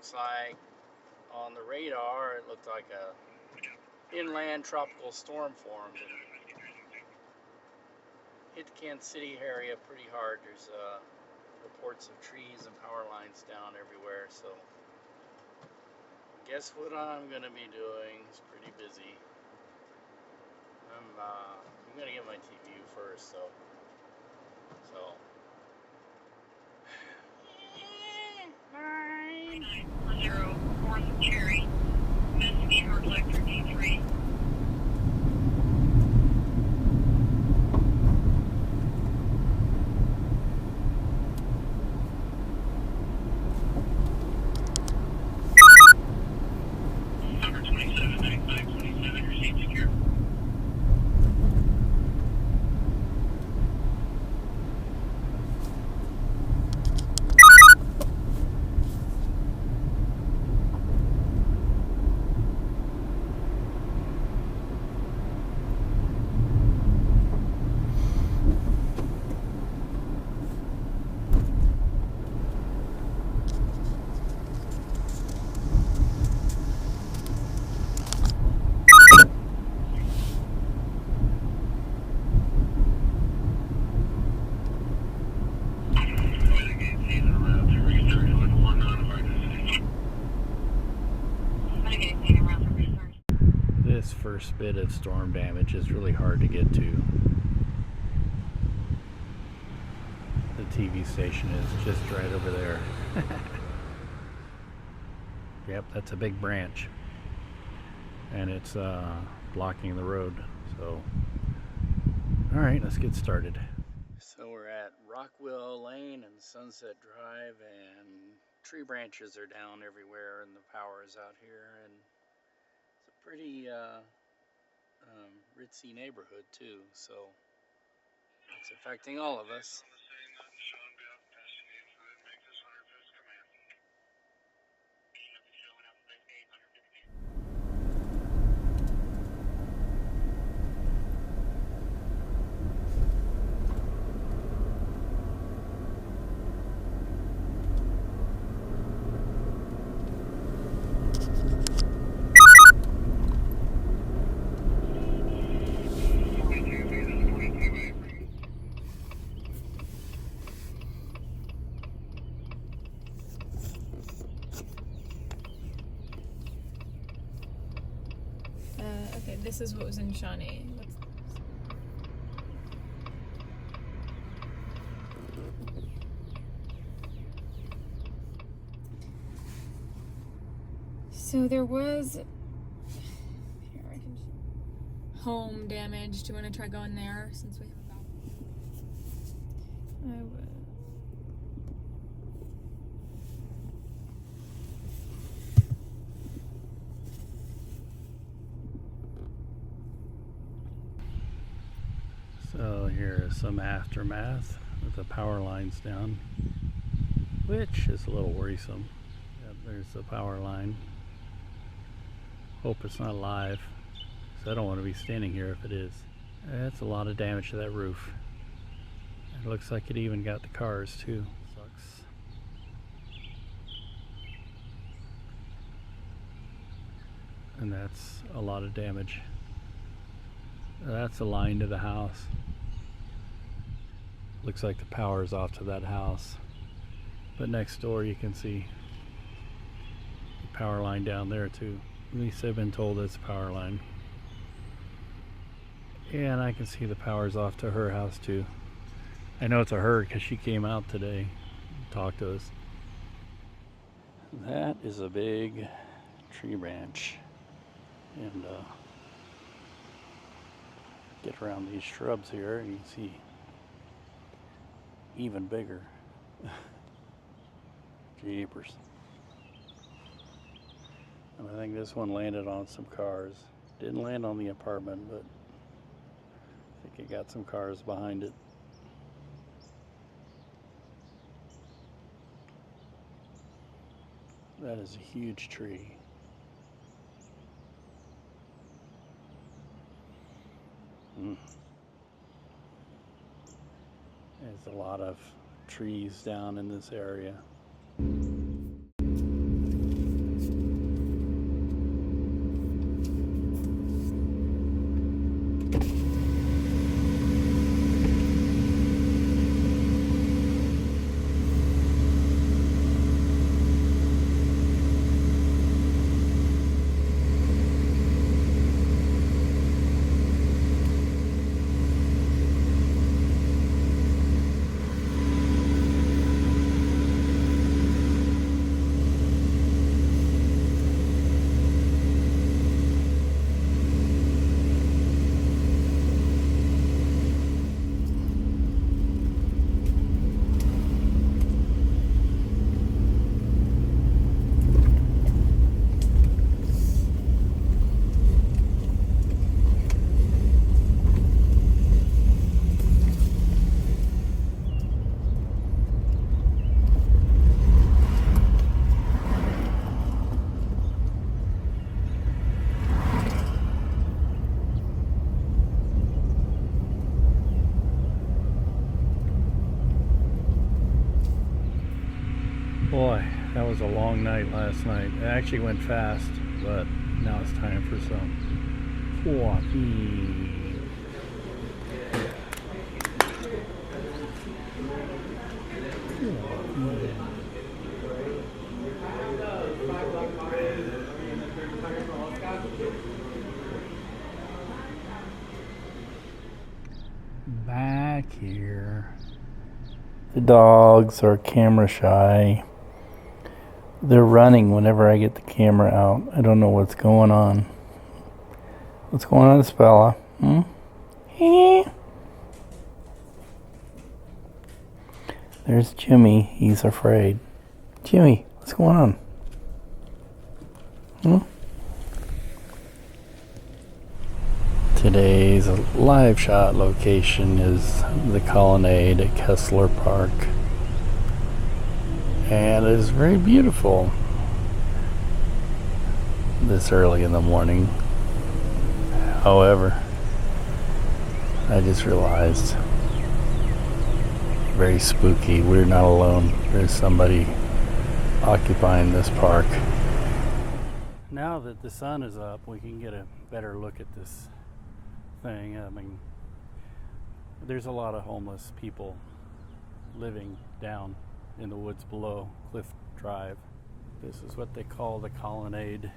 looks like on the radar, it looked like a inland tropical storm formed and hit the Kansas City area pretty hard. There's reports of trees and power lines down everywhere, so guess what I'm gonna be doing? It's pretty busy. I'm gonna get my TVU first, though. So. Bye. 404 Cherry, investigate our collector D3. Number 27, 9527, your seat secure. This first bit of storm damage is really hard to get to. The TV station is just right over there. Yep, that's a big branch. And it's blocking the road. So, alright, let's get started. So we're at Rockwell Lane and Sunset Drive, and tree branches are down everywhere, and the power is out here, and it's a pretty ritzy neighborhood too, so it's affecting all of us. Okay, this is what was in Shawnee. So there was home damage. Do you want to try going there since we have about? I would. So here is some aftermath with the power lines down, which is a little worrisome. Yep, there's the power line. Hope it's not live, so I don't want to be standing here if it is. That's a lot of damage to that roof. It looks like it even got the cars too. Sucks. And that's a lot of damage. That's a line to the house. Looks like the power is off to that house. But next door you can see the power line down there too. At least I've been told it's a power line. And I can see the power's off to her house too. I know it's a her because she came out today and talked to us. That is a big tree branch. And get around these shrubs here and you can see even bigger. Jeepers. And I think this one landed on some cars. Didn't land on the apartment, but I think it got some cars behind it. That is a huge tree. There's a lot of trees down in this area. Boy, that was a long night last night. It actually went fast, but now it's time for some coffee. Back here. The dogs are camera shy. They're running whenever I get the camera out. I don't know what's going on. What's going on, Bella? There's Jimmy. He's afraid. Jimmy, what's going on? Today's live shot location is the Colonnade at Kessler Park. And it is very beautiful this early in the morning. However, I just realized, very spooky, we're not alone. There's somebody occupying this park. Now that the sun is up, we can get a better look at this thing. I mean, there's a lot of homeless people living down in the woods below Cliff Drive. This is what they call the Colonnade.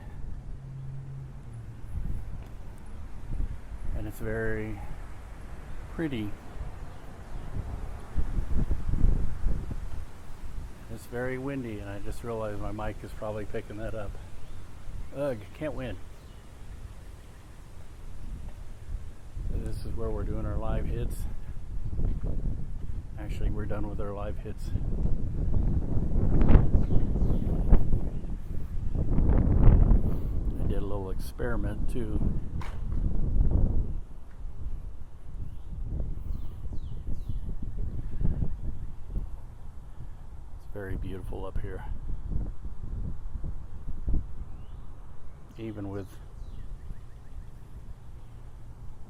And it's very pretty. It's very windy, and I just realized my mic is probably picking that up. Ugh, can't win. This is where we're doing our live hits. Actually, we're done with our live hits. I did a little experiment too. It's very beautiful up here. Even with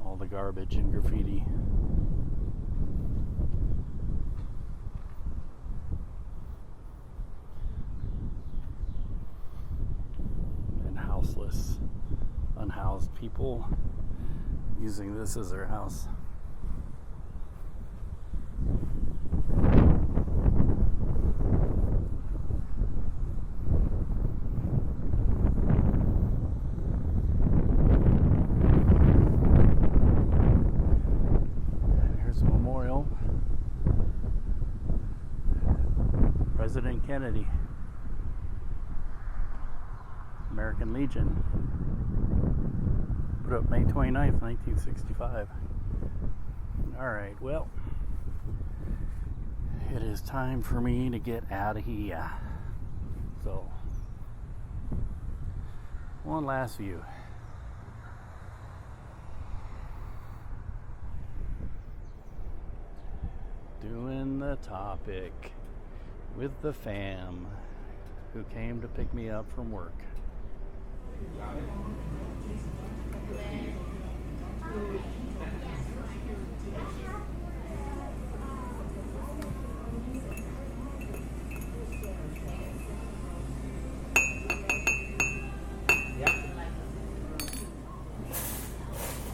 all the garbage and graffiti. And houseless, unhoused people using this as their house. President Kennedy, American Legion, put up May 29th, 1965. Alright, well, it is time for me to get out of here. So, one last view. Doing the topic with the fam who came to pick me up from work.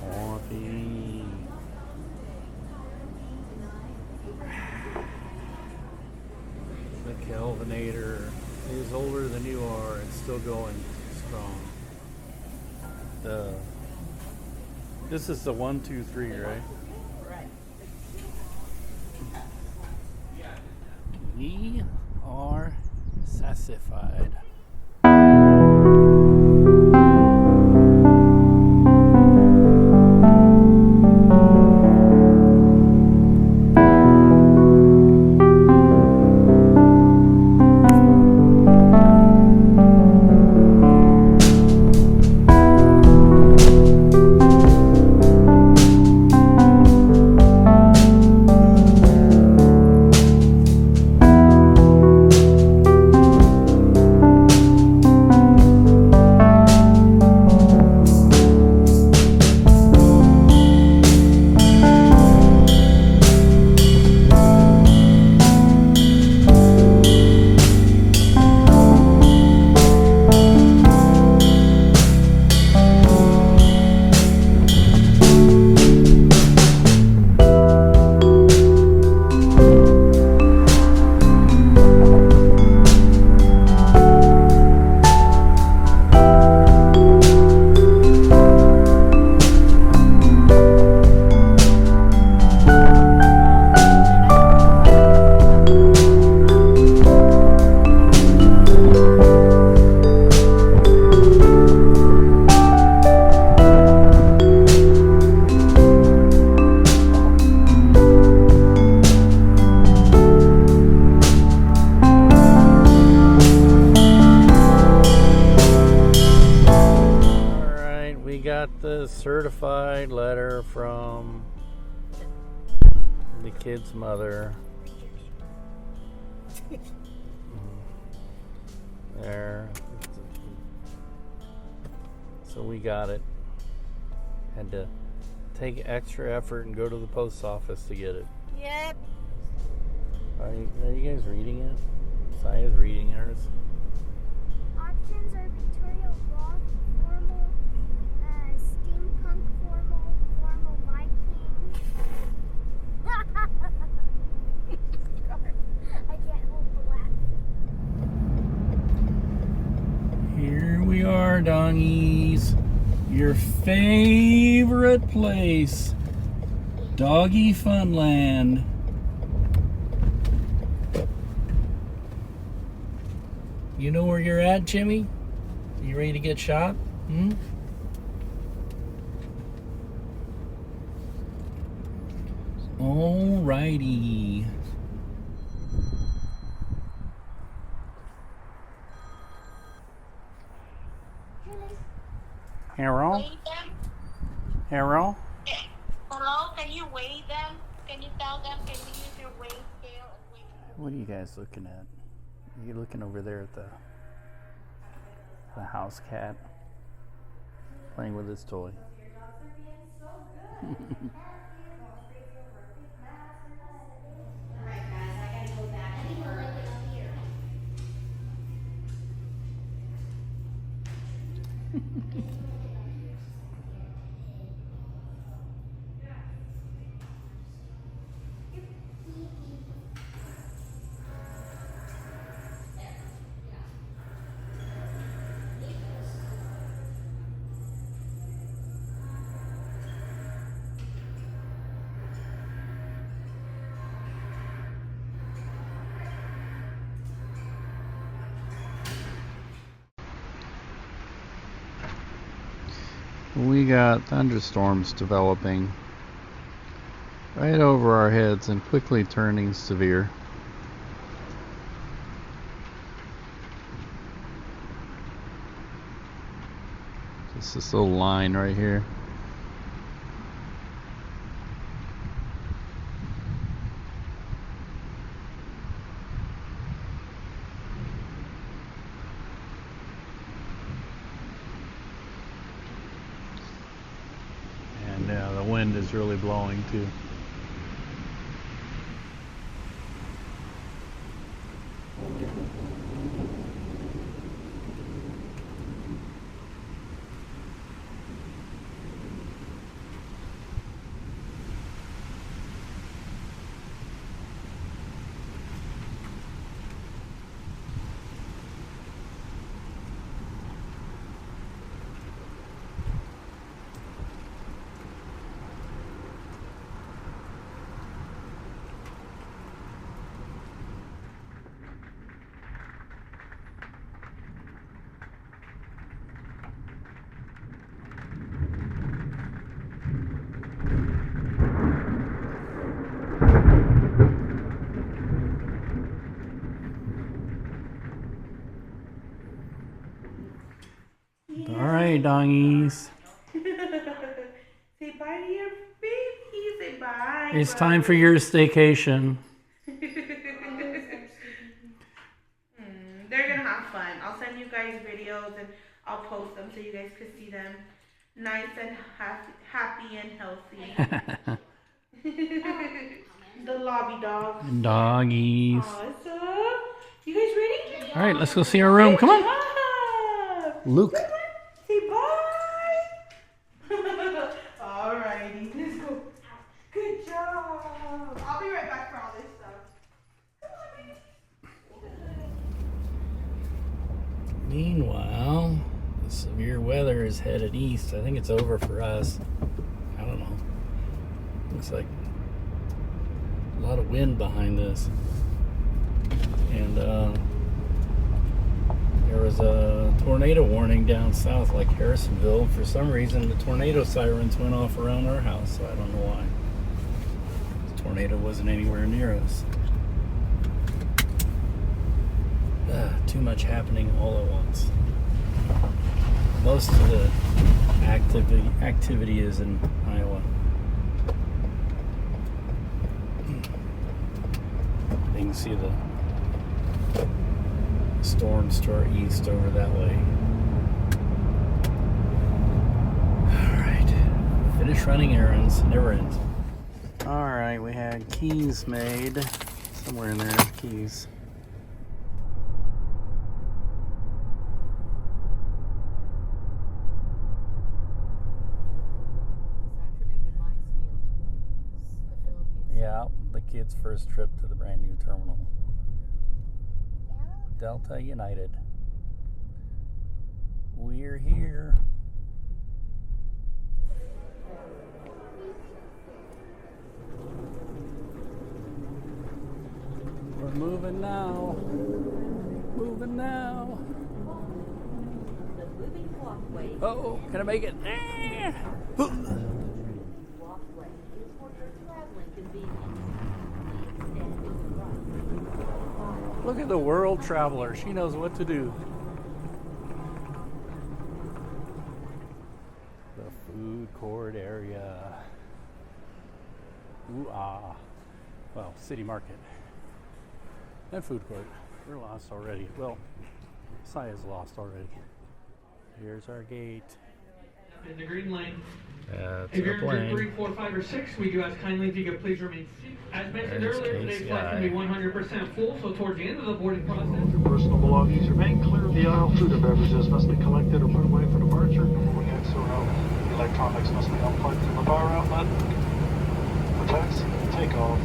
Coffee. The Kelvinator is older than you are and still going strong. This is the 1, 2, 3, right? Right. We are sassified. We got the certified letter from the kid's mother. There. So we got it. Had to take extra effort and go to the post office to get it. Yep. Are you guys reading it? Saya's reading hers. Options are Victoria Roth, formal, steampunk, formal Viking. I can't hold the laugh. Here we are, doggies. Your favorite place. Doggy Funland. You know where you're at, Jimmy? You ready to get shot? Alrighty. Harold? Weigh them? Harold? Hello, can you weigh them? Can you tell them, can you use your weight scale and weigh them? What are you guys looking at? You're looking over there at the house cat playing with his toy. We got thunderstorms developing right over our heads and quickly turning severe. Just this little line right here. And the wind is really blowing too. All right, doggies. Say bye to your baby. Say bye. It's time for your staycation. They're gonna have fun. I'll send you guys videos and I'll post them so you guys can see them nice and happy and healthy. The lobby dogs. Doggies. Awesome. You guys ready? All right, let's go see our room. Come on. Job. Luke. Say bye. Alrighty, let's go. Good job. I'll be right back for all this stuff. Come on, baby. Meanwhile, the severe weather is headed east. I think it's over for us. I don't know. Looks like a lot of wind behind this. And there was a tornado warning down south, like Harrisonville. For some reason, the tornado sirens went off around our house, so I don't know why. The tornado wasn't anywhere near us. Too much happening all at once. Most of the activity is in Iowa. You can see the storm start east over that way. Alright. Finish running errands. Never ends. Alright, we had keys made. Somewhere in there, keys. Yeah, the kids' first trip to the brand new terminal. Delta United. We're here. We're moving now. Moving now. Oh, can I make it? Look at the world traveler. She knows what to do. The food court area. Ooh ah. Well, city market. And food court. We're lost already. Well, Saya's lost already. Here's our gate. In the green lane. That's if you're plane. in 3, 4, 5, or 6, we do ask kindly if you could please remain seated. As mentioned earlier, today's flight can be 100% full, so towards the end of the boarding process. Your personal belongings remain clear of the aisle. Food and beverages must be collected or put away for departure. When exit out, electronics must be unplugged from the power outlet. For taxi, takeoff.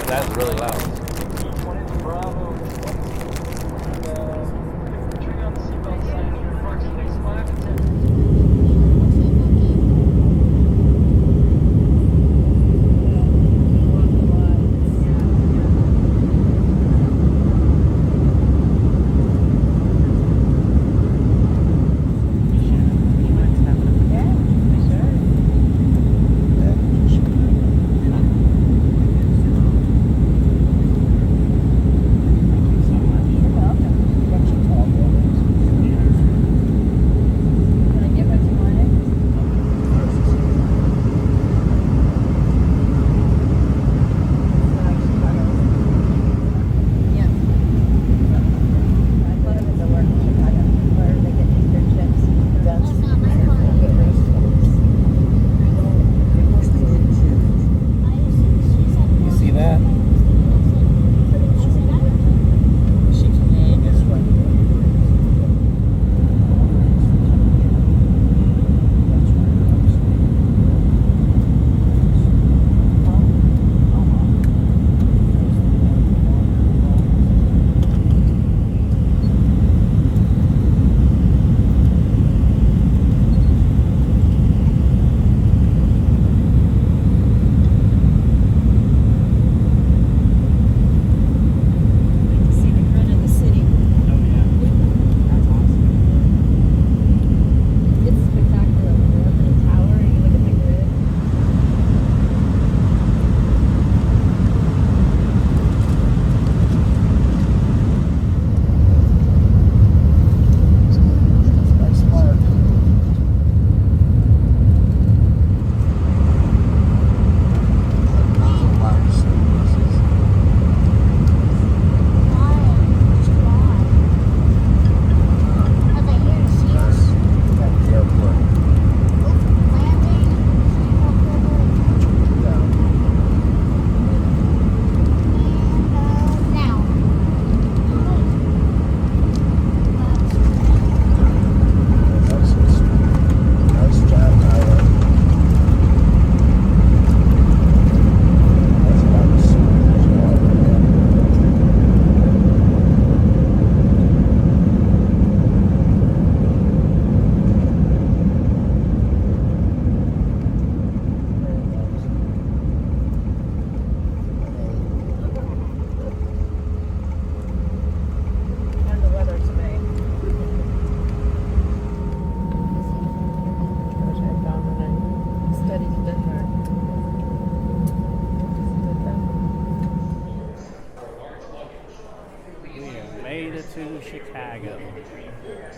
That's really loud.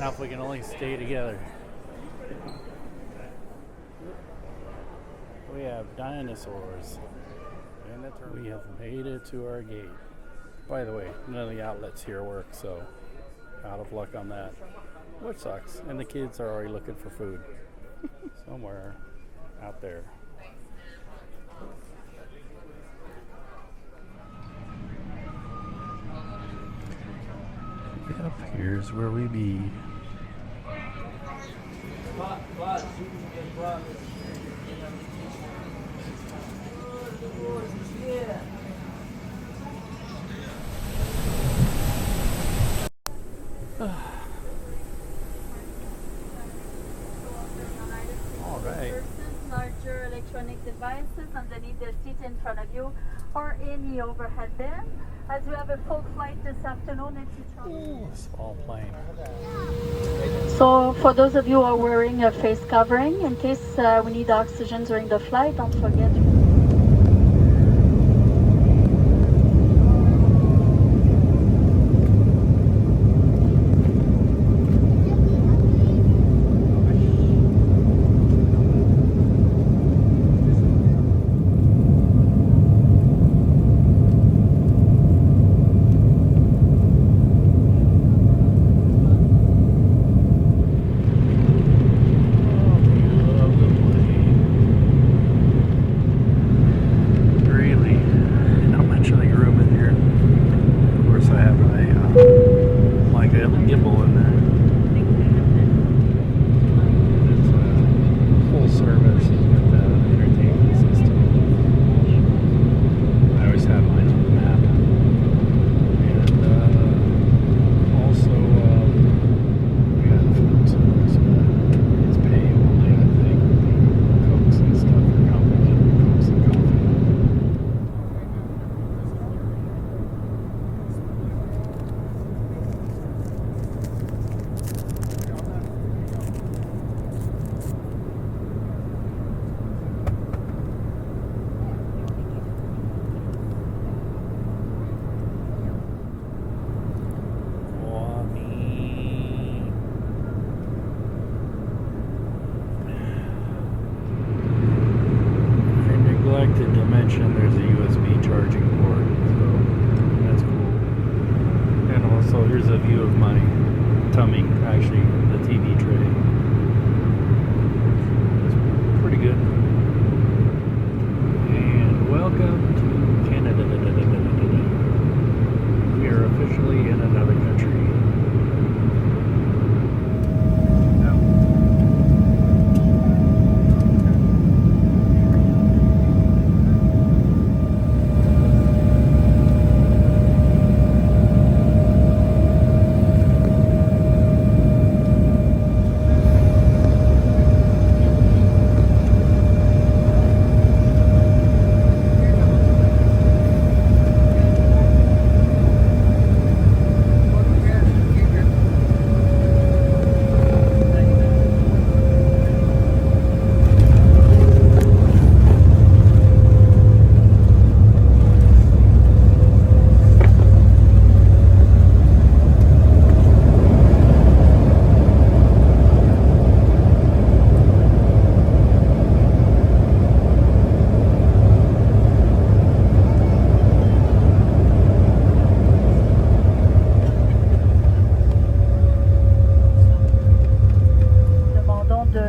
Now if we can only stay together. We have dinosaurs. And we have made it to our gate. By the way, none of the outlets here work, so out of luck on that. Which sucks. And the kids are already looking for food. Somewhere out there. Yep, here's where we be. All right. Larger electronic devices underneath the seat in front of you or in the overhead bin. As we have a full flight this afternoon into Small plane. So for those of you who are wearing a face covering, in case we need oxygen during the flight, don't forget. There's a USB charging port, so that's cool. And also here's a view of my tummy, actually the TV tray. It's pretty good. And welcome to Canada. We are officially in another country.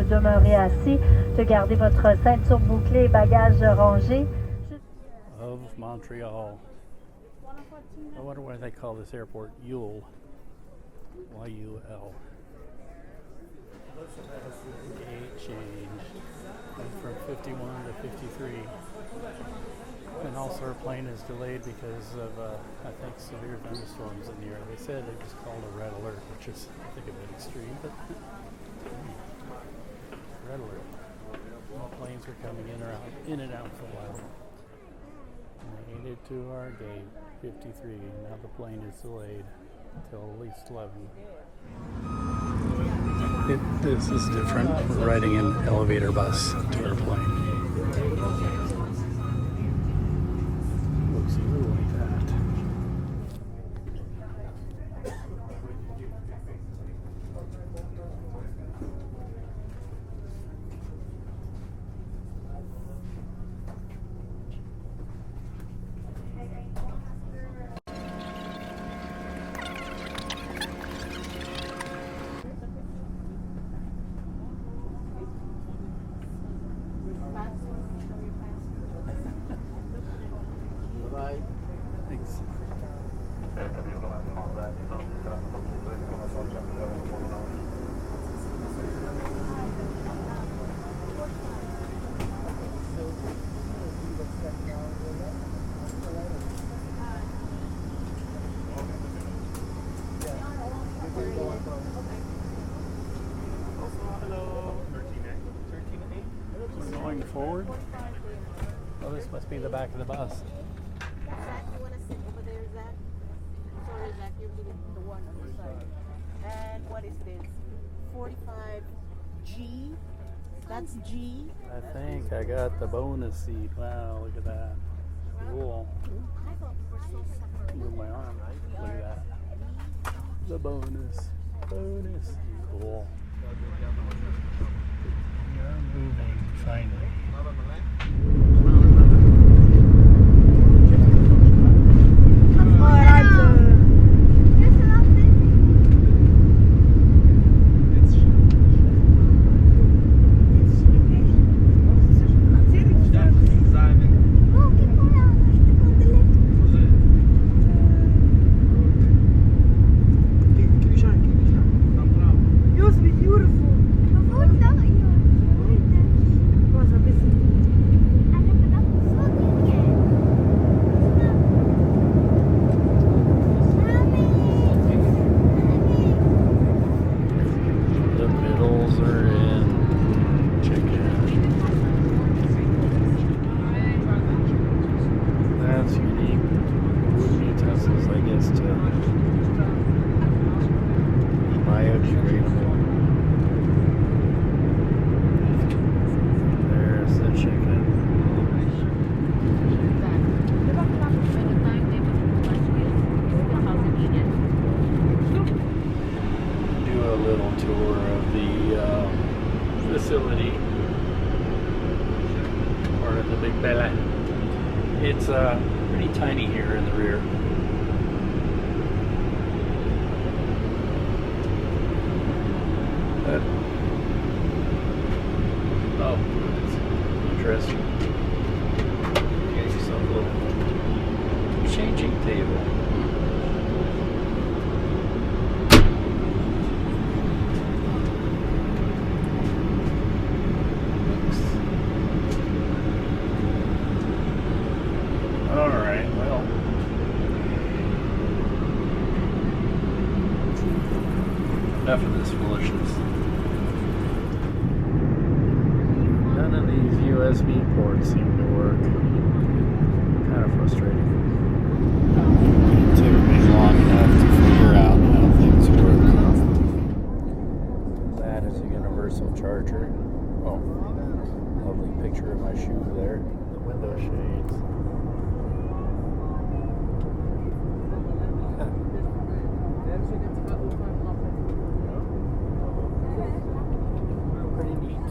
Demeurer assis, de garder votre ceinture bouclée et bagages rangés. Of Montreal. I wonder why they call this airport Yule. Y-U-L. Gate change. Went from 51 to 53. And also our plane is delayed because of, I think, severe thunderstorms in the air. They said it was called a red alert, which is, I think, a bit extreme, but red alert. All planes were coming in and out for a while. Made it to our gate, 53. Now the plane is delayed until at least 11. This is different. We're riding an elevator bus to our plane. Looks a little like that. forward? Oh, this must be the back of the bus. Zach, you want to sit over there, Zach? Sorry, Zach, you're the one on the side. And what is this? 45G? That's G. I think I got the bonus seat. Wow, look at that. Cool. I thought we were so separate. Move my arm. Look at that. The bonus. Bonus. Cool. We are moving finally. Facility, or the Big Bella. It's pretty tiny here in the rear. Oh, that's interesting. Get yourself a little changing table. Alright, well. Enough of this foolishness. None of these USB ports seem to work. Kind of frustrating. It took me long enough to figure out how things work. That is a universal charger. Oh, lovely picture of my shoe there. The window shades. Pretty neat.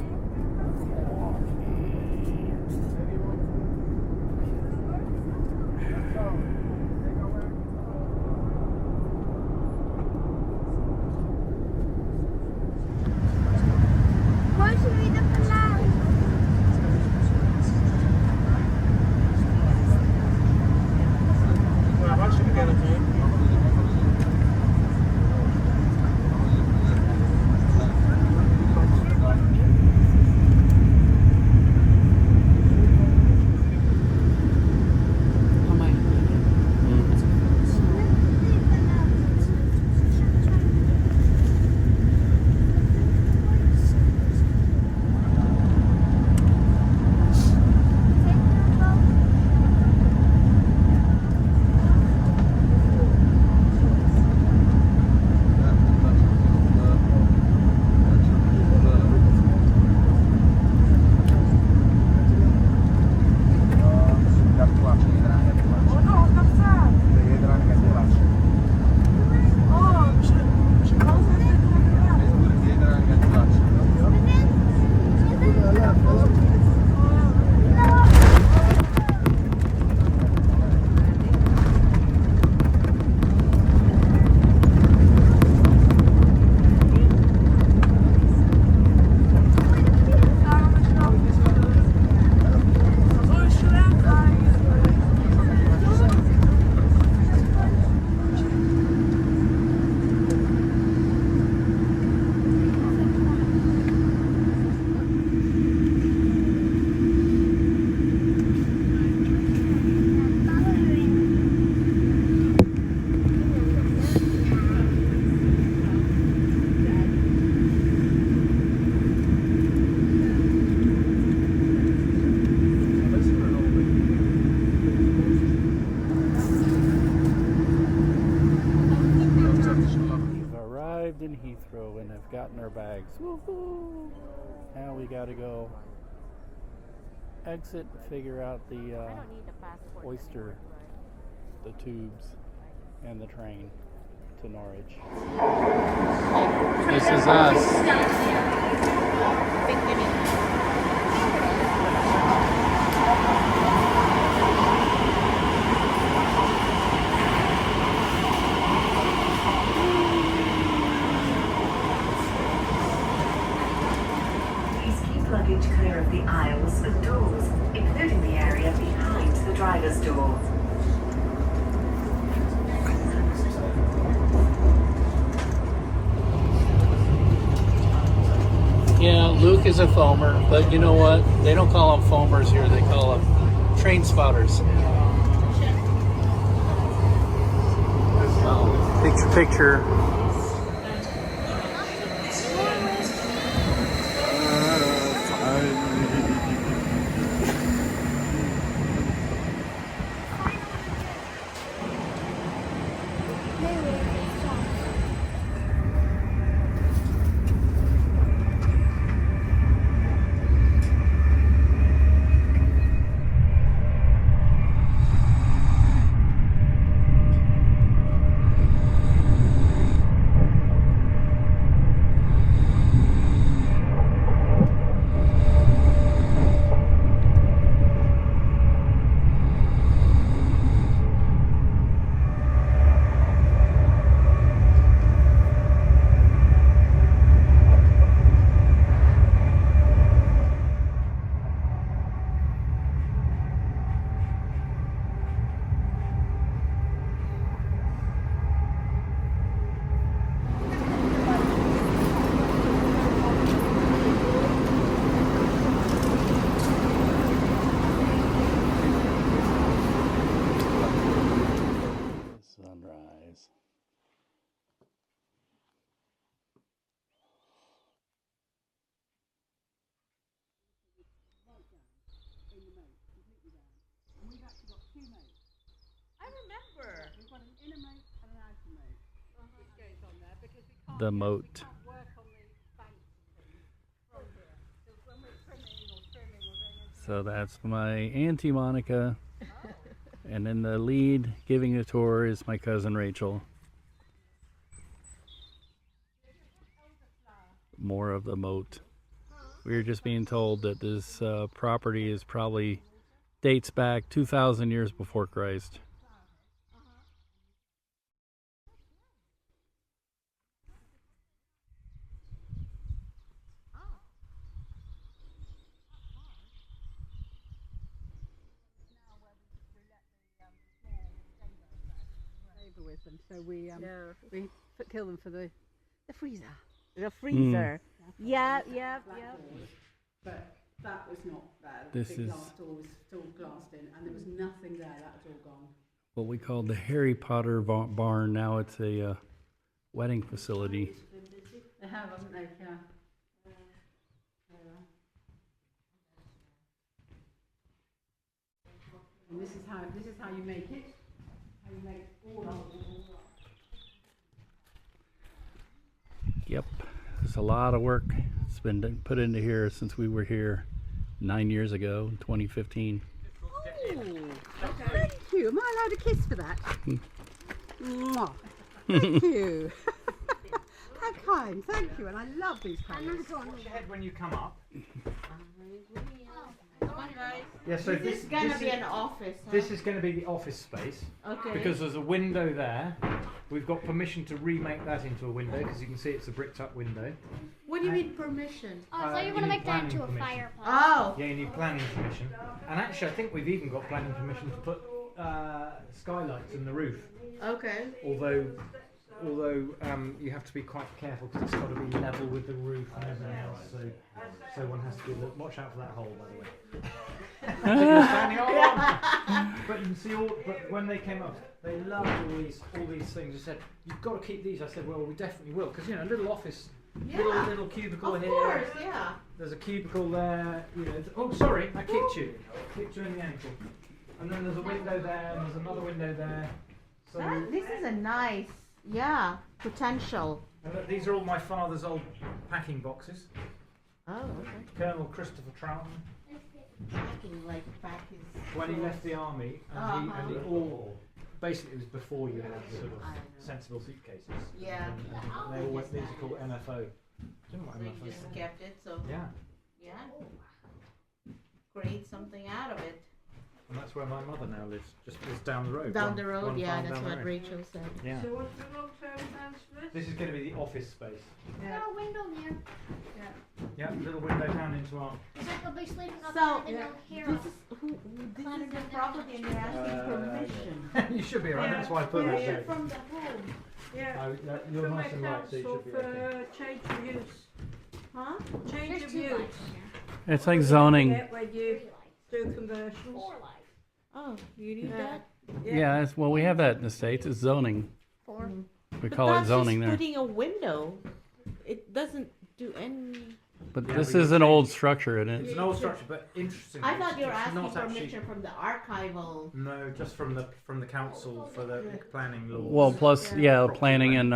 our bags. Woohoo! Now we gotta go exit, figure out the oyster, the tubes, and the train to Norwich. This is us. Luggage clear of the aisles and doors, including the area behind the driver's door. Yeah, Luke is a foamer, but you know what? They don't call them foamers here, they call them train spotters. Picture. The moat. So that's my Auntie Monica, and then the lead giving a tour is my cousin Rachel. More of the moat. We were just being told that this property is probably dates back 2,000 years before Christ. With them, so we kill them for the freezer. The freezer. Yeah. But that was not bad. This the is glass door was still glassed in, and there was nothing there. That was all gone. what we called the Harry Potter barn. Now it's a wedding facility. They have, haven't they? Yeah. And this is how you make it. How you make all of it. Yep, there's a lot of work that's been put into here since we were here 9 years ago, 2015. Thank you. Am I allowed a kiss for that? Mwah. Thank you. How kind. Thank you. And I love these colours. Watch your head when you come up. Come on, guys. Yeah, so this is gonna be an office. Huh? This is going to be the office space. Okay. Because there's a window there. We've got permission to remake that into a window because you can see it's a bricked up window. What do you mean permission? Oh, I thought you were going to make that into a fireplace. Oh. Yeah, you need planning permission. And actually, I think we've even got planning permission to put skylights in the roof. Okay. Although you have to be quite careful because it's got to be level with the roof and everything else. So one has to be watch out for that hole, by the way. You're standing on. But you can see but when they came up, they loved all these things. They said, "You've got to keep these." I said, "Well, we definitely will," because a little office, little cubicle of here. Of course, yeah. There's a cubicle there. Oh, sorry, I kicked you. Kicked you in the ankle. And then there's a window there, and there's another window there. So This is a nice, potential. And look, these are all my father's old packing boxes. Oh, okay. Colonel Christopher Troughton. Packing, like back his. When he left the army, and he all basically it was before you had sort of sensible suitcases. Yeah. And they all went, these are called MFO. Didn't know what So you MFO just stands kept it, so for. Yeah. yeah. Create something out of it. And that's where my mother now lives, just down the road. Down the road, one yeah, farm that's down the what road. Rachel said. Yeah. So what's the long-term plans for this? This is going to be the office space. Yeah. Got a window there. Yeah, little window down into our. Is that they'll be sleeping up So, there and this they'll is this is the property and they're asking permission. You should be alright, that's why I put Yeah, that yeah. there. From the home. Yeah. You're From nice and the light, so you council should be okay. for change of use. Huh? Change There's of 2 use. lights in It's like What you zoning. get when you 3 lights. do commercials. 4 lights. Oh, you need Yeah. that? Yeah, well, we have that in the States. It's zoning. 4. We But call it that's zoning just there. putting a window. It doesn't do any. But Yeah, this but is you an change- old structure, isn't It's it? an old structure, but interesting. I thought you were it's asking not actually. permission from the archival. No, just from the council for the planning laws. Well, plus, yeah, planning and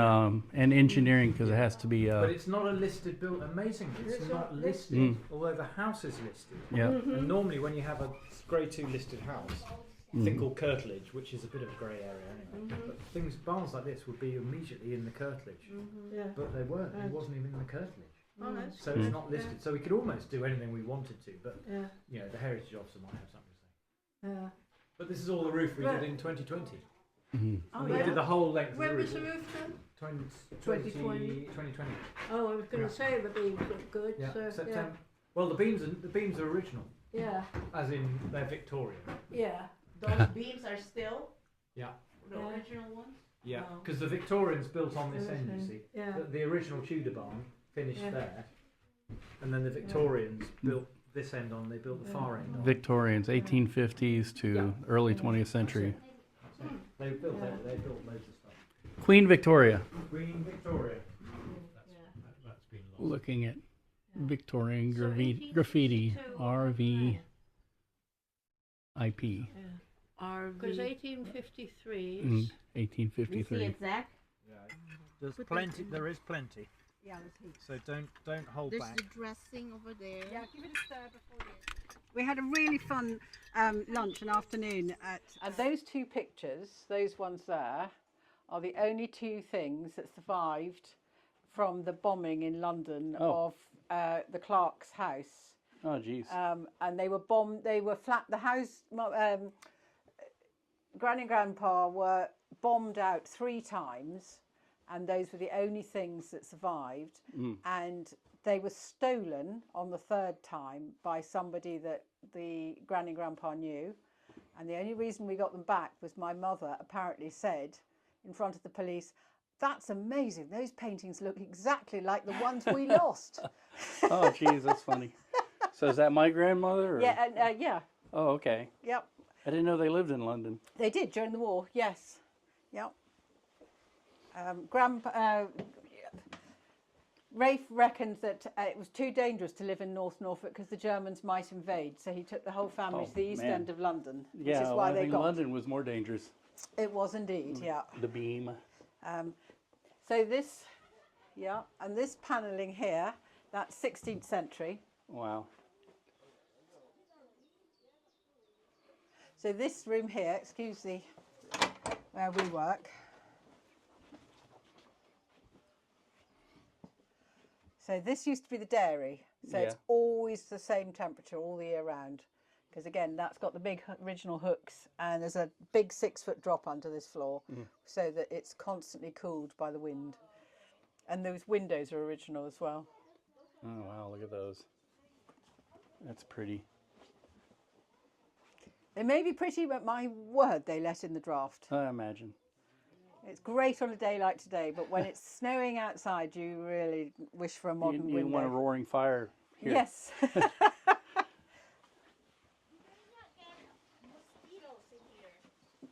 engineering, because it has to be. But it's not a listed build. Amazing, it's not listed. Mm. Although the house is listed. Yeah. And normally, when you have a Grade 2 listed house, thing called curtilage, which is a bit of a grey area anyway. But barns like this would be immediately in the curtilage. Yeah. But they weren't. It wasn't even in the curtilage. Oh, that's So good. it's not listed. So we could almost do anything we wanted to, but Yeah. you know, the heritage officer might have something to say. Yeah. But this is all the roof we Right. did in 2020. Mhm. Oh, We yeah. did the whole length of When the was roof. the roof done? 2020. Oh, I was going Yeah. to say the beams look good. Yeah, So, September. Well, the beams are original, Yeah. as in they're Victorian. Yeah. Those beams are still Yeah. the Yeah. original ones? Yeah, Oh. because the Victorians built on this end, you see. Yeah. The original Tudor barn finished Yeah. there, and then the Victorians built this end on. They built the far end on. Victorians, 1850s to early 20th century. They built they built loads of stuff. Queen Victoria. Queen Victoria. That's been lost. Looking at Victorian So graffiti. 1852, RVIP. Because 1853 Mm, is. You see 1853. exact? There's Put plenty. that- There is plenty. Yeah, let's see. So don't hold There's back. the dressing over there. Yeah, give it a stir before you. We had a really fun lunch and afternoon at. And those 2 pictures, those ones there, are the only 2 things that survived from the bombing in London of the Clark's house. Oh, geez. And they were bombed. They were flat. The house, Granny and Grandpa were bombed out 3 times, and those were the only things that survived. And they were stolen on the 3rd time by somebody that the Granny and Grandpa knew. And the only reason we got them back was my mother apparently said in front of the police, "That's amazing. Those paintings look exactly like the ones we lost." Oh, geez, that's funny. So is that my grandmother? Or? Yeah, and, yeah, Oh, okay. yep. I didn't know they lived in London. They did during the war, yes. Yep. Rafe reckoned that it was too dangerous to live in North Norfolk because the Germans might invade, so he took the whole family Oh, to the east man. end of London, which Yeah, is well, why I they think got. London was more dangerous. It was indeed, yeah. The beam. So this, yeah, and this panelling here, that's 16th century. Wow. So this room here, excuse the, where we work. So this used to be the dairy. So it's Yeah. always the same temperature all the year round. Because again, that's got the big original hooks and there's a big 6-foot drop under this floor so that it's constantly cooled by the wind. And those windows are original as well. Oh, wow, look at those. That's pretty. They may be pretty, but my word, they let in the draft. I imagine. It's great on a day like today, but when it's snowing outside, you really wish for a modern You window. want a roaring fire here. Yes.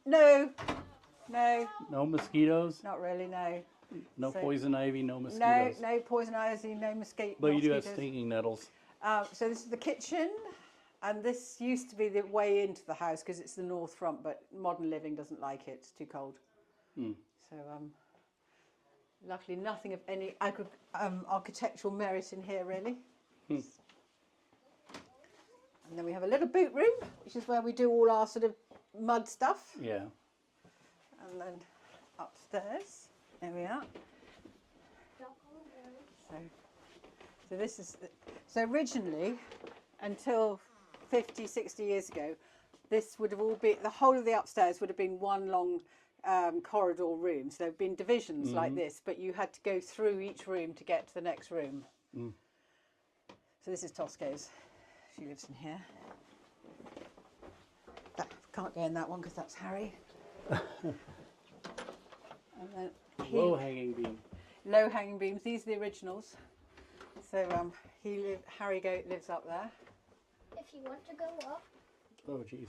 No, No mosquitoes? not really, no. No So- poison ivy, no No, mosquitoes? no poison ivy, no mosquitoes. But you do have stinging nettles. So this is the kitchen, and this used to be the way into the house because it's the north front, but modern living doesn't like it. It's too cold. Hmm. So Luckily, nothing of any architectural merit in here, really. And then we have a little boot room, which is where we do all our sort of mud stuff. Yeah. And then upstairs, there we are. So this is, so originally, until 50, 60 years ago, this would have all been, the whole of the upstairs would have been one long corridor room. So there have been divisions like this, but you had to go through each room to get to the next room. So this is Tosco's. She lives in here. Can't go in that one because that's Harry. And then Low hanging beam. Low hanging beams. These are the originals. So Harry Goat lives up there. If you want to go up, Oh, jeez.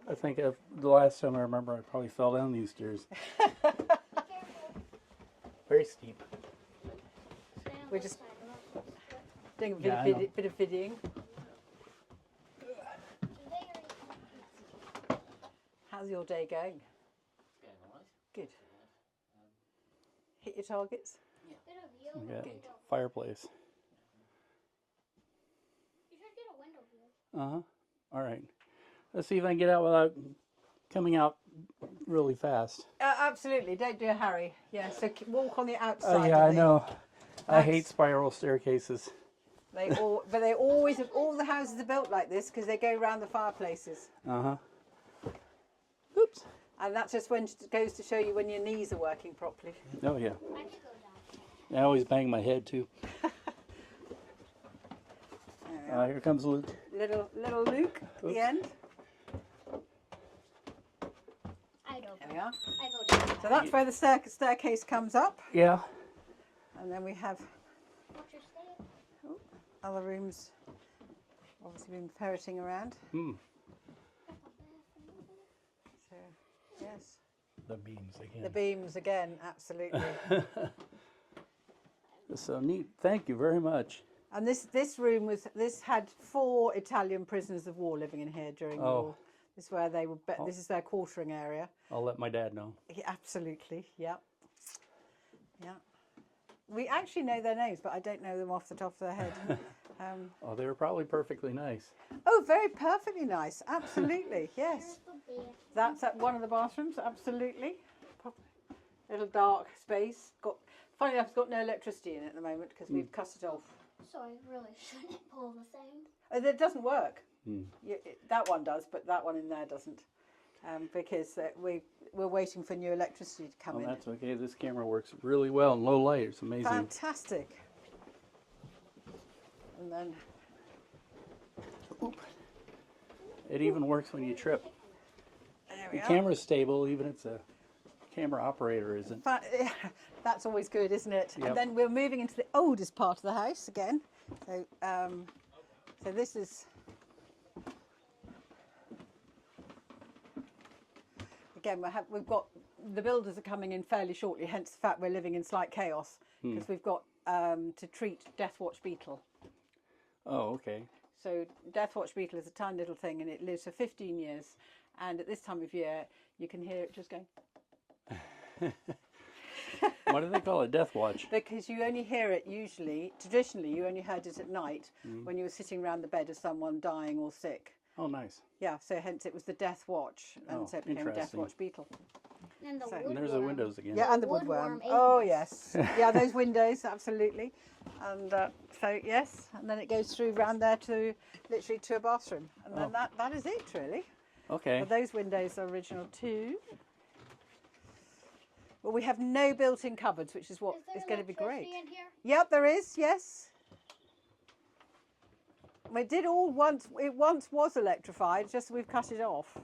I think the last time I remember, I probably fell down these stairs. Very steep. We're just doing a bit of videoing. How's your day going? Good. Hit your targets? We got fireplace. You should get a window view. All right. Let's see if I can get out without coming out really fast. Absolutely. Don't do a Harry. Yeah, so walk on the outside. Oh, yeah, I know. I hate spiral staircases. But they always have, all the houses are built like this because they go around the fireplaces. Oops. And that's just when it goes to show you when your knees are working properly. Oh, yeah. I always bang my head, too. Here comes Luke. Little Luke at the end. There we are. So that's where the staircase comes up. Yeah. And then we have other rooms, obviously been ferreting around. So, yes. The beams again. The beams again, absolutely. So neat. Thank you very much. And this room had 4 Italian prisoners of war living in here during the war. This is where they were. This is their quartering area. I'll let my dad know. Yeah, absolutely. Yeah. Yeah. We actually know their names, but I don't know them off the top of their head. Oh, they were probably perfectly nice. Oh, very perfectly nice. Absolutely. Yes. That's at one of the bathrooms. Absolutely. Little dark space. Funny enough, it's got no electricity in it at the moment because we've cut it off. So I really shouldn't pull the thing. It doesn't work. That one does, but that one in there doesn't. Because we're waiting for new electricity to come in. That's okay. This camera works really well in low light. It's amazing. Fantastic. And then... Oop. It even works when you trip. There we The are. camera's stable, even if the camera operator isn't. That's always good, isn't it? Yep. And then we're moving into the oldest part of the house again. So, so this is... Again, we've got the builders are coming in fairly shortly. Hence the fact we're living in slight chaos because we've got to treat death watch beetle. Oh, okay. So death watch beetle is a tiny little thing, and it lives for 15 years. And at this time of year, you can hear it just going. Why do they call it death watch? Because you only hear it usually. Traditionally, you only heard it at night when you were sitting around the bed of someone dying or sick. Oh, nice. Yeah, so hence it was the death watch, and so it became a death watch beetle. And, and there's the windows again. Yeah, and the woodworm. Oh, yes. Yeah, those windows, absolutely. And so, yes, and then it goes through round there to literally to a bathroom. And then that is it, really. Okay. But those windows are original too. Well, we have no built-in cupboards, which is what is going to be great. In here? Yep, there is, yes. We did all once, it once was electrified, just we've cut it off.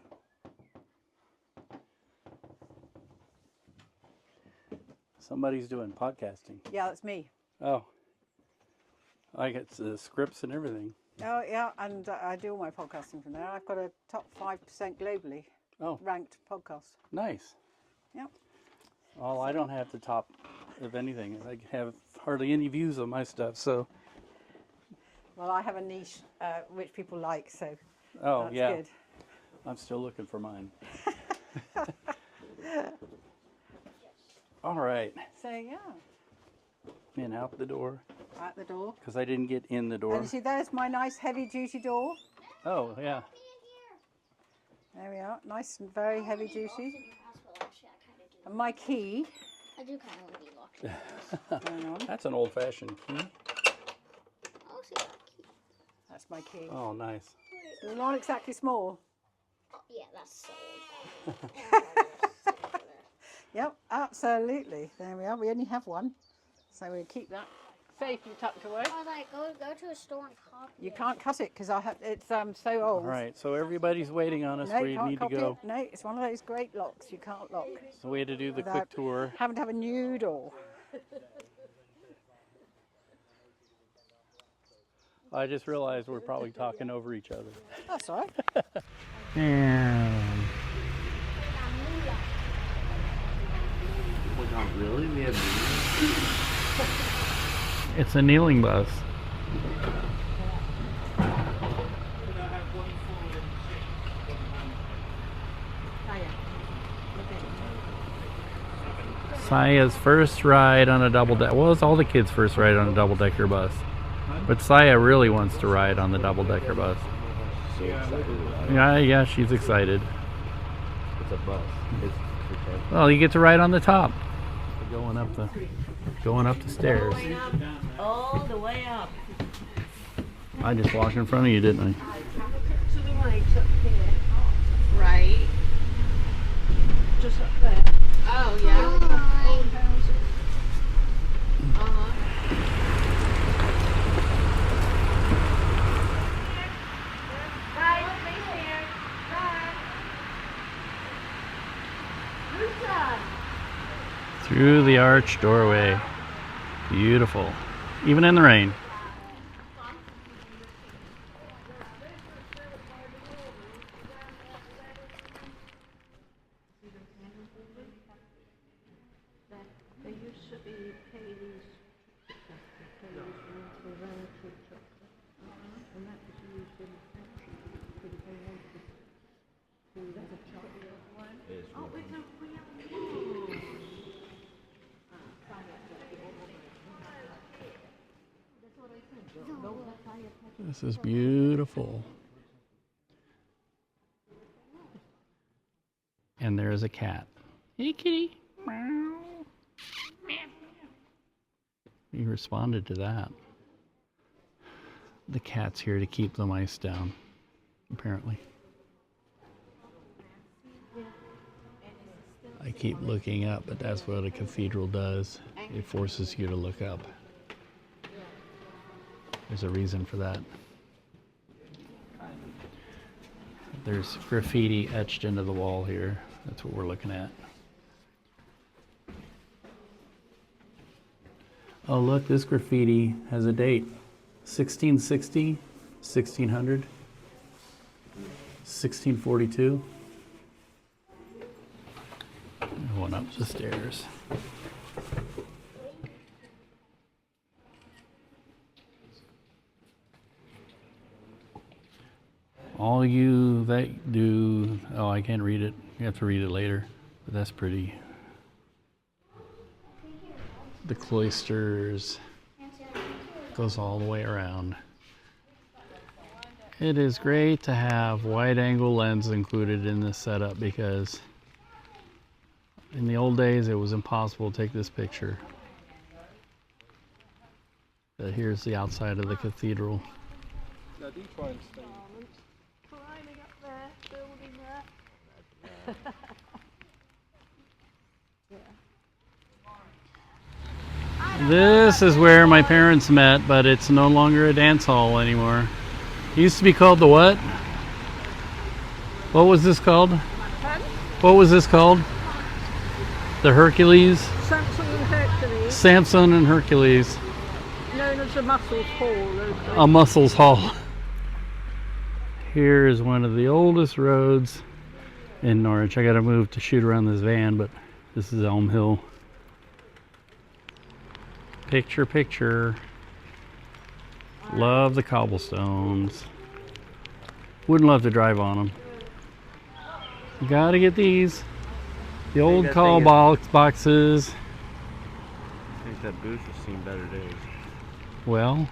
Somebody's doing podcasting. Yeah, that's me. Oh. I get the scripts and everything. Oh, yeah, and I do all my podcasting from there. I've got a top 5% globally ranked podcast. Nice. Yep. Well, I don't have the top of anything. I have hardly any views on my stuff, so... Well, I have a niche which people like, so that's good. I'm still looking for mine. All right. So yeah. And out the door. Out the door. Because I didn't get in the door. And you see, there's my nice heavy-duty door. Oh, yeah. There we are. Nice and very heavy-duty. And my key. I do kind of want to be locked. That's an old-fashioned key. I'll see that key. That's my key. Oh, nice. It's not exactly small. Oh, yeah, that's so old. Yep, absolutely. There we are. We only have one. So we'll keep that safely tucked away. Oh, like, go to a store and copy You can't cut it because it's so old. All right, so everybody's waiting on us. No, We you can't need to copy go. it. No, it's one of those great locks you can't lock. So we had to do the without quick tour. Having to have a new door. I just realized we're probably talking over each other. That's all right. And Oh my God, really? We have it's a kneeling bus. Saya's first ride on a double-decker. Well, it's all the kids' first ride on a double-decker bus. But Saya really wants to ride on the double-decker bus. so excited. Yeah, she's excited. It's a bus. Well, you get to ride on the top. Going up the stairs. All the way up. I just walked in front of you, didn't I? To the right up here. Right. Just up there. Oh, yeah. Old houses. Guys, please here. Who's that? Through the arched doorway. Beautiful. Even in the rain. They used to be Paley's and that was used in for the chocolate one. Oh, it's a real This is beautiful. And there's a cat. Hey, kitty. He responded to that. The cat's here to keep the mice down, apparently. I keep looking up, but that's what a cathedral does. It forces you to look up. There's a reason for that. There's graffiti etched into the wall here. That's what we're looking at. Oh, look, this graffiti has a date. 1660, 1600, 1642. Going up the stairs. All you that do, oh, I can't read it. You have to read it later, but that's pretty. The cloisters goes all the way around. It is great to have wide angle lens included in this setup because in the old days it was impossible to take this picture. But here's the outside of the cathedral. Now do try and stay. Climbing up there, building there. This is where my parents met, but it's no longer a dance hall anymore. It used to be called the what? What was this called? What was this called? The Hercules? Samson and Hercules. Samson and Hercules. Known as the Muscles Hall. A Muscles Hall. Here is one of the oldest roads in Norwich. I gotta move to shoot around this van, but this is Elm Hill. Picture, picture. Love the cobblestones. Wouldn't love to drive on them. You gotta get these. The old call boxes. think that Boorish has seen better days. Well,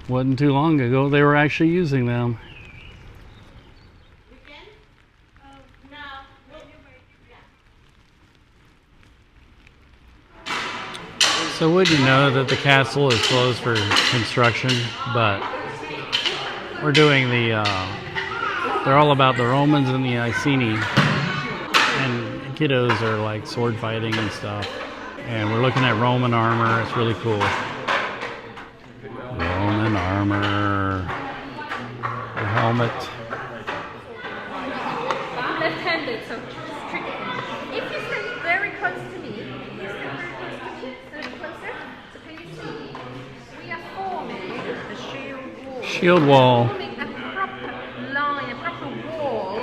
wasn't too long ago they were actually using them. So would you know that the castle is closed for construction, but we're doing the, they're all about the Romans and the Iceni, and kiddos are like sword fighting and stuff. And we're looking at Roman armor, it's really cool. Roman armor, the helmet. I'm left-handed, so it's tricky. If you stand very close to me, you stand very close to me, a little closer, so can you see? We are forming a shield wall. Shield wall. Forming a proper line, a proper wall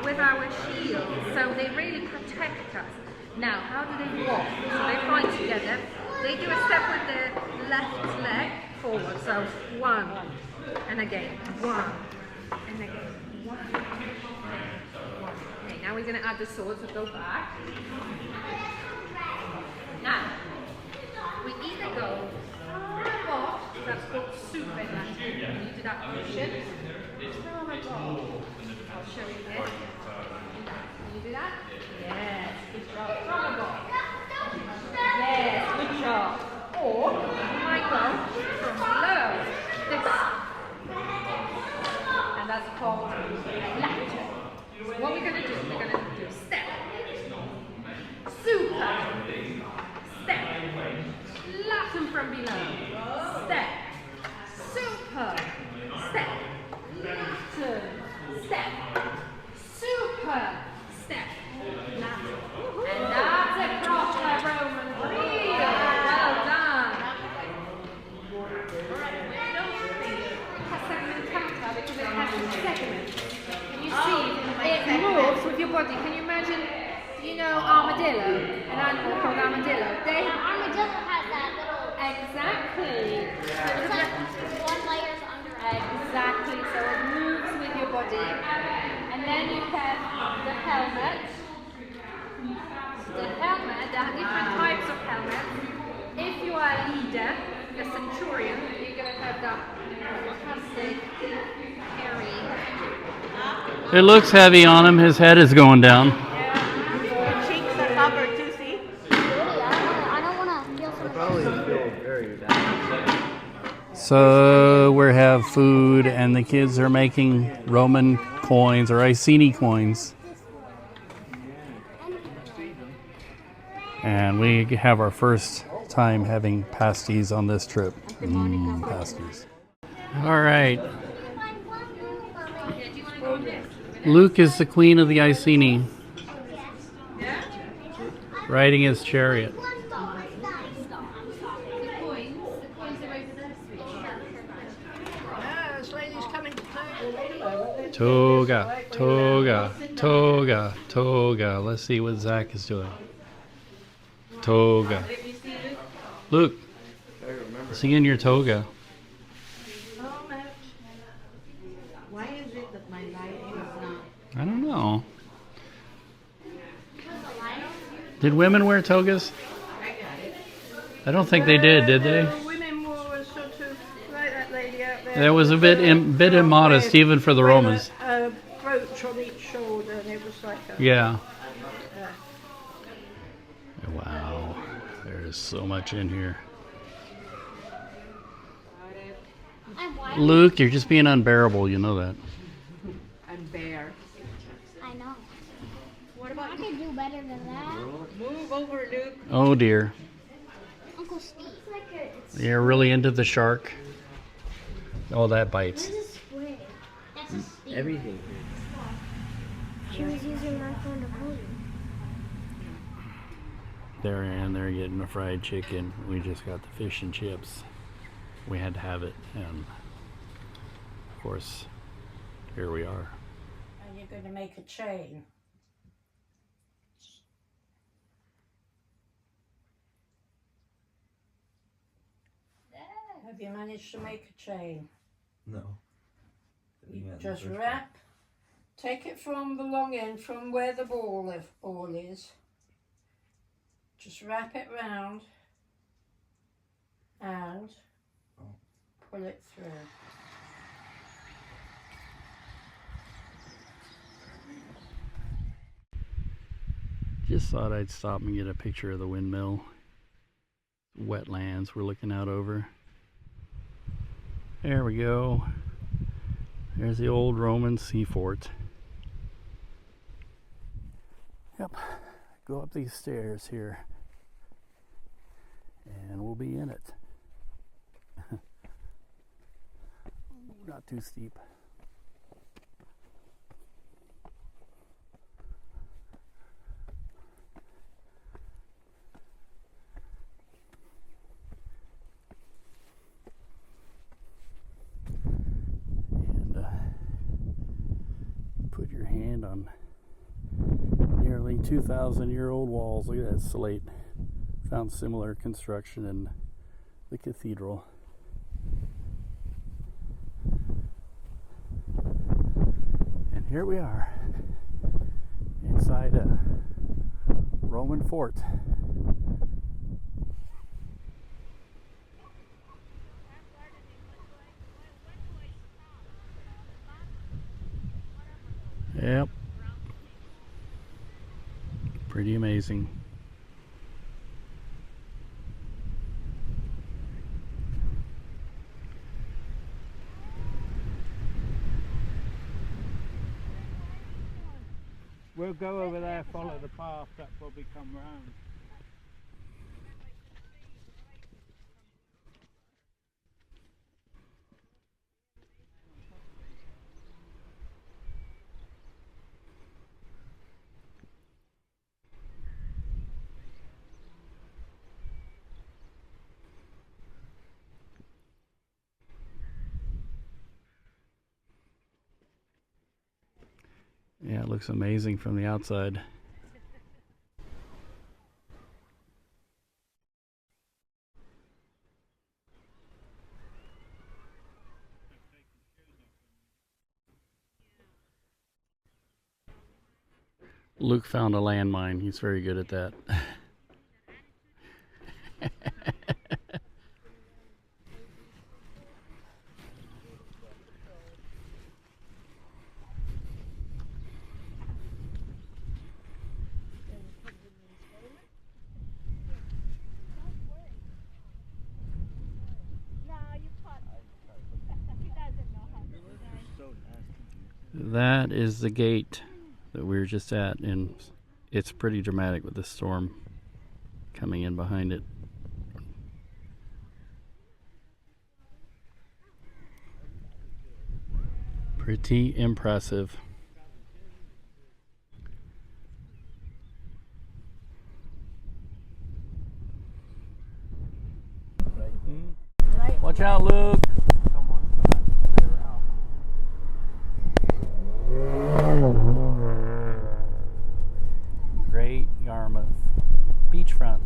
with our shields, so they really protect us. Now, how do they walk? So they fight together. They do a step with the left leg forward, so 1, and again, 1, and again, 1. Okay, now we're going to add the swords, so go back. Now, we either go forward, that's called super in Latin. You do that motion. I'll show you this. Can you do that? Yes, good job. From above. Yes, good job. Or you might go from below. This. And that's called lateral. So what we're going to do, we're going to do step, super, step, Latin from below, step, super, step, Latin, step, super, step, Latin. And that's a proper Roman reel. Well done. Because it has segments. Can you see? It moves with your body. Can you imagine? Do you know armadillo? An animal called armadillo. Armadillo has that little. Exactly. It's like one layer's under. Exactly. So it moves with your body. And then you have the helmet. The helmet. There are different types of helmets. If you are a leader, a centurion, you're going to have that fantastic hairy. It looks heavy on him, his head is going down. The cheeks are covered too, see? I don't want to feel so much. Probably feel very bad. So we have food, and the kids are making Roman coins or Iceni coins. And we have our first time having pasties on this trip. Pasties. All right. Luke is the queen of the Iceni, riding his chariot. Toga, toga, toga, toga. Let's see what Zach is doing. Toga. Luke, sing in your toga. Why is it that my lighting is not? I don't know. Did women wear togas? I don't think they did they? Women wore sort of like that lady out there. That was a bit immodest even for the Romans. A brooch on each shoulder, and it was like a... Yeah. Wow. There's so much in here. Luke, you're just being unbearable, you know that. I'm bare. I know. What about I could do better than that. Move over, Luke. Oh dear. Uncle Steve. You're really into the shark. Oh, that bites. This is spray. That's a Steve. Everything. She was using my phone to pull you. They're getting a fried chicken. We just got the fish and chips. We had to have it, and of course, here we are. And you're going to make a chain. Have you managed to make a chain? No. Just wrap. Take it from the long end, from where the ball is. Just wrap it round and pull it through. Just thought I'd stop and get a picture of the windmill. Wetlands we're looking out over. There we go. There's the old Roman sea fort. Yep. Go up these stairs here and we'll be in it. Not too steep. And put your hand on nearly 2,000-year-old walls. Look at that slate. Found similar construction in the cathedral. And here we are inside a Roman fort. Yep. Pretty amazing. We'll go over there, follow the path, that probably come round. Yeah, it looks amazing from the outside. Luke found a landmine. He's very good at that. That is the gate that we were just at, and it's pretty dramatic with the storm coming in behind it. Pretty impressive. Watch out, Luke. Great Yarmouth beachfront.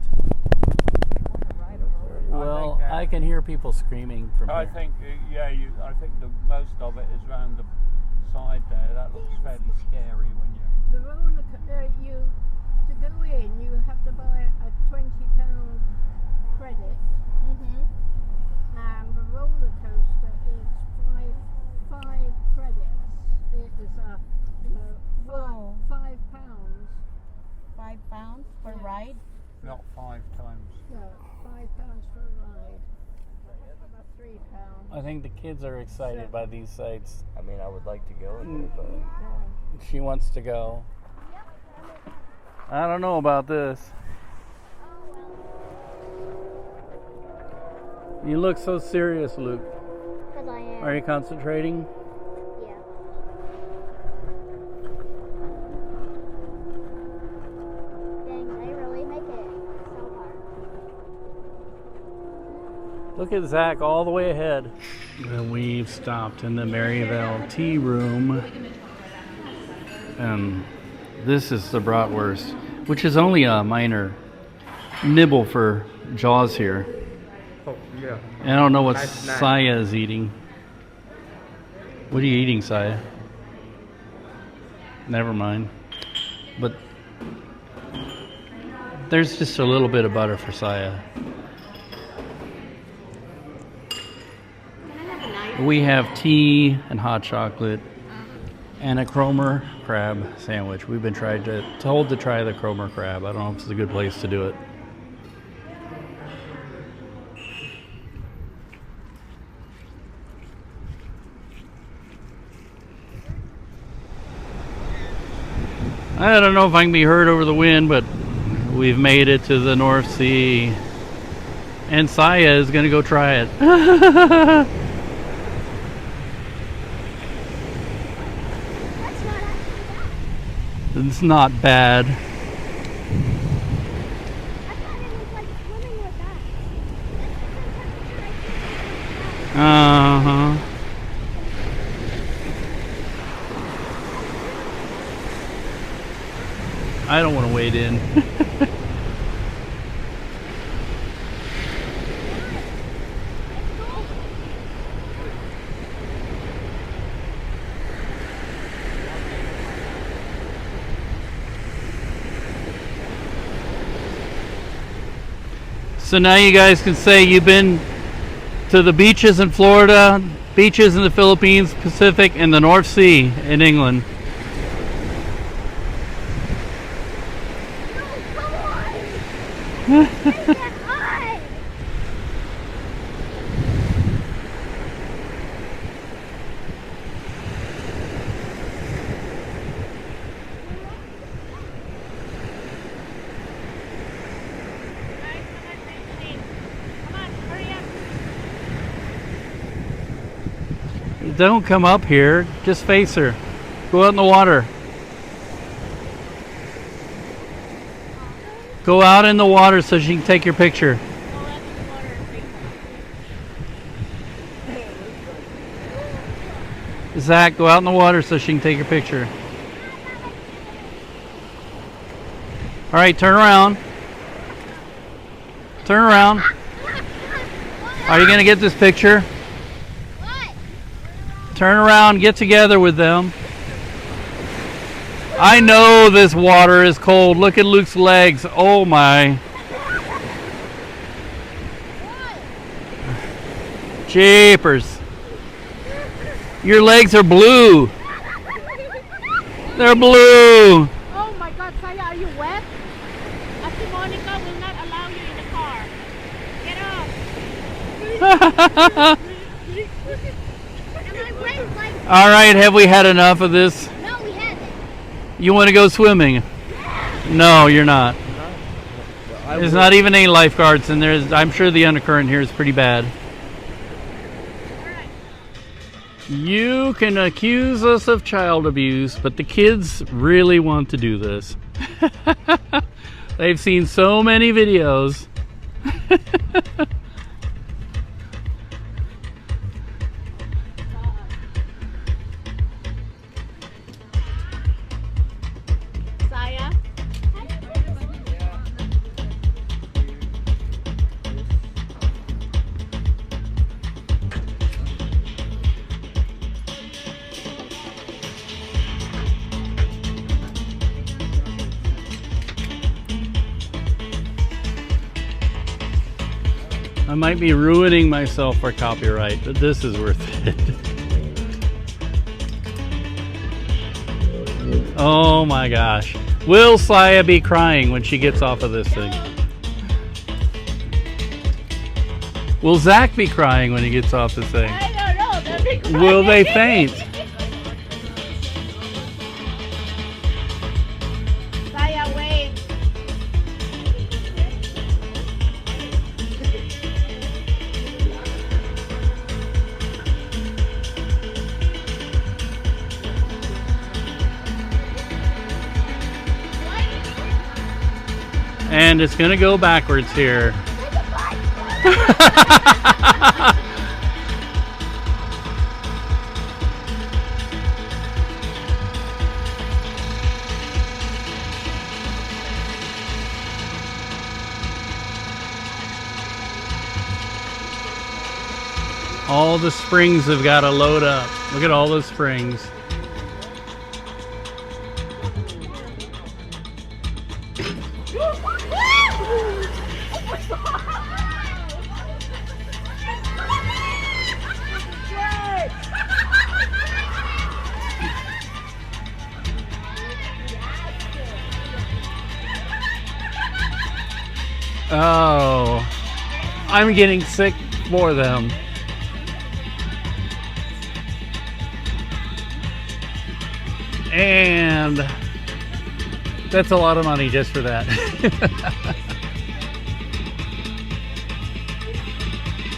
Well, I can hear people screaming from I here. think, yeah, I think the most of it is round the side there. That looks fairly scary when you. The roller to go in, you have to buy a £20 credit. And the roller coaster is five credits. It is £5. £5 for a ride? Not 5 times. No, £5 for a ride. About £3. I think the kids are excited by these sites. I mean, I would like to go in there, but She wants to go. I don't know about this. You look so serious, Luke. 'Cause I am. Are you concentrating? Yeah. Dang, they really make it so hard. Look at Zach all the way ahead. And we've stopped in the Maryvale Tea Room. And this is the bratwurst, which is only a minor nibble for Jaws here. Oh, yeah. I don't know what Nice snack. Saya is eating. What are you eating, Saya? Never mind. But there's just a little bit of butter for Saya. We have tea and hot chocolate and a Cromer crab sandwich. We've been told to try the Cromer crab. I don't know if it's a good place to do it. I don't know if I can be heard over the wind, but we've made it to the North Sea. And Saya is going to go try it. It's not bad. Uh-huh. I don't want to wade in. So now you guys can say you've been to the beaches in Florida, beaches in the Philippines, Pacific, and the North Sea in England. Don't come up here, just face her. Go out in the water. Go out in the water so she can take your picture. Zach, go out in the water so she can take your picture. Alright, turn around. Turn around. Are you going to get this picture? Turn around, get together with them. I know this water is cold. Look at Luke's legs. Oh my. Jeepers. Your legs are blue. They're blue. Oh my God, Saya, are you wet? I think Monica will not allow you in the car. Get off. All right, have we had enough of this? No, we haven't. You want to go swimming? No, you're not. There's not even any lifeguards, and I'm sure the undercurrent here is pretty bad. You can accuse us of child abuse, but the kids really want to do this. They've seen so many videos. I might be ruining myself for copyright, but this is worth it. Oh my gosh. Will Saya be crying when she gets off of this thing? Will Zach be crying when he gets off this thing? I don't know. They'll be crying. Will they faint? Saya, wave. And it's gonna go backwards here. All the springs have got to load up. Look at all the springs. Oh, I'm getting sick for them. And that's a lot of money just for that.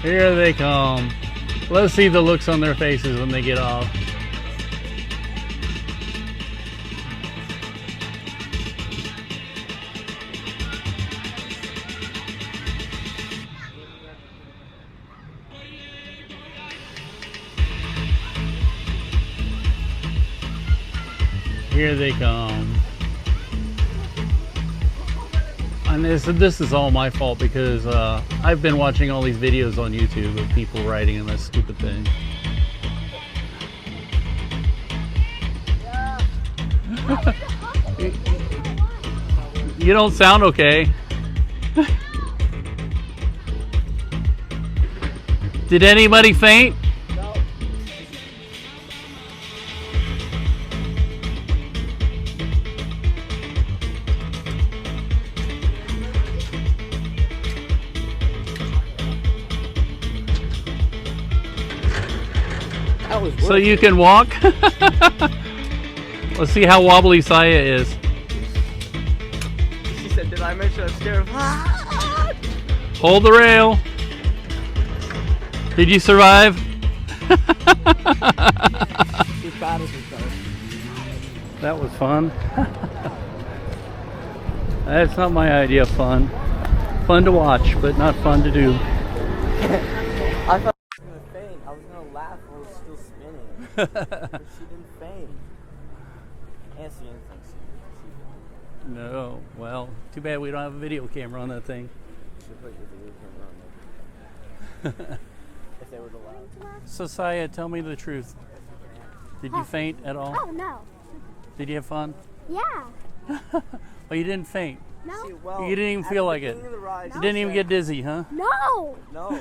Here they come. Let's see the looks on their faces when they get off. Here they come. And this is all my fault because I've been watching all these videos on YouTube of people riding in this stupid thing. You don't sound okay. Did anybody faint? So you can walk? Let's see how wobbly Saya is. She said, did I mention I'm scared of Hold the rail. Did you survive? She's proud of herself. That was fun. That's not my idea of fun. Fun to watch, but not fun to do. I thought she was going to faint. I was going to laugh while it was still spinning. But she didn't faint. Can't see anything. No, well, too bad we don't have a video camera on that thing. Should put your video camera on there. If they were allowed. So Saya, tell me the truth. Did you faint at all? Oh, no. Did you have fun? Yeah. Oh, you didn't faint? No. See, well, You didn't even feel like it? You didn't even get dizzy, huh? No. No.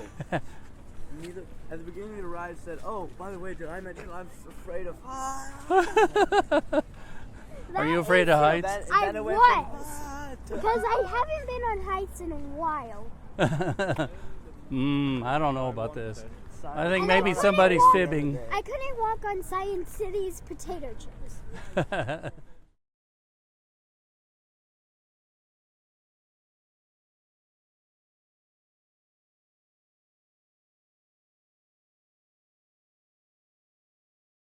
Neither. At the beginning of the ride said, oh, by the way, did I mention I'm afraid of Are you afraid of heights? I was. Because I haven't been on heights in a while. I don't know about this. I think And maybe couldn't somebody's walk- fibbing. I couldn't walk on Science City's potato chips.